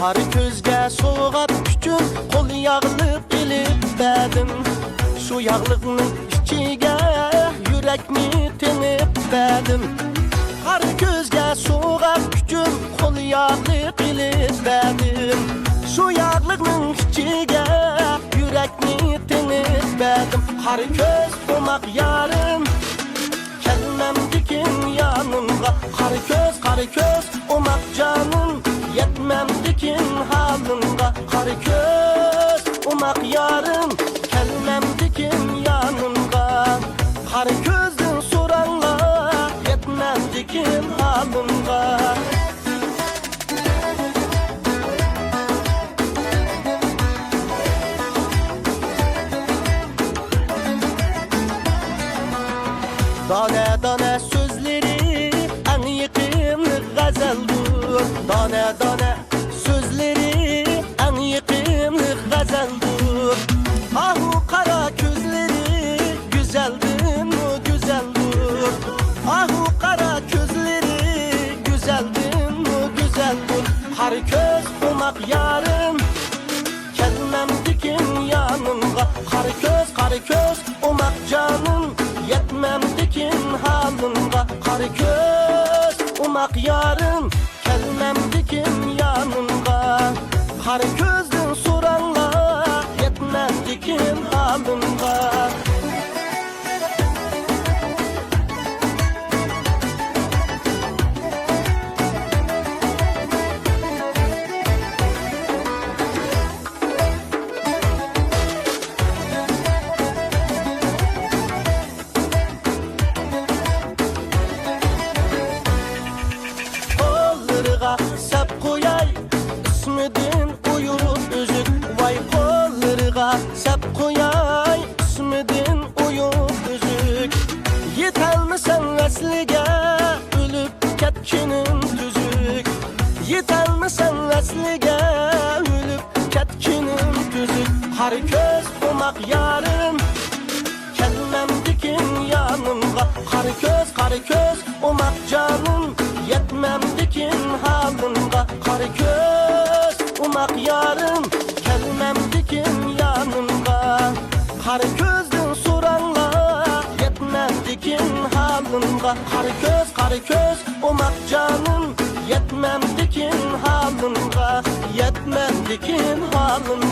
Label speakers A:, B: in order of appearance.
A: Qari ko'zga so'g'at kuchim, qo'l yog'ilib ilib berdim. Shu yog'liqning ichiga yurakni tenib berdim. Qari ko'zga so'g'at kuchim, qo'l yog'ilib ilib berdim. Shu yog'liqning ichiga yurakni tenib berdim. Qari ko'z o'maq yarim, kelmemdikin yanımga. Qari ko'z o'maq canım, yetmemdikin halımga. Qari ko'z o'maq yarim, kelmemdikin yanımga. Qari ko'zdan so'ranglar, yetmemdikin halımga. Dane dane sözleri en yıkımlı gazeldur. Dane dane sözleri en yıkımlı gazeldur. Ahu kara gözleri güzeldin mi güzeldur. Ahu kara gözleri güzeldin mi güzeldur. Qari ko'z o'maq yarim, kelmemdikin yanımga. Qari ko'z o'maq canım, yetmemdikin halımga. Qari ko'z o'maq yarim, kelmemdikin yanımga. Qari ko'zdan so'ranglar, yetmemdikin halımga. Sap koyay ismidin uyup üzük. Vay kollarıga sap koyay ismidin uyup üzük. Yetelmisen veslige ölüp ketkinim tüzük. Yetelmisen veslige ölüp ketkinim tüzük. Qari ko'z o'maq yarim, kelmemdikin yanımga. Qari ko'z o'maq canım, yetmemdikin halımga. Qari ko'z o'maq yarim, kelmemdikin yanımga. Qari ko'zdan so'ranglar, yetmemdikin halımga. Qari ko'z o'maq canım, yetmemdikin halımga. Yetmemdikin halımga.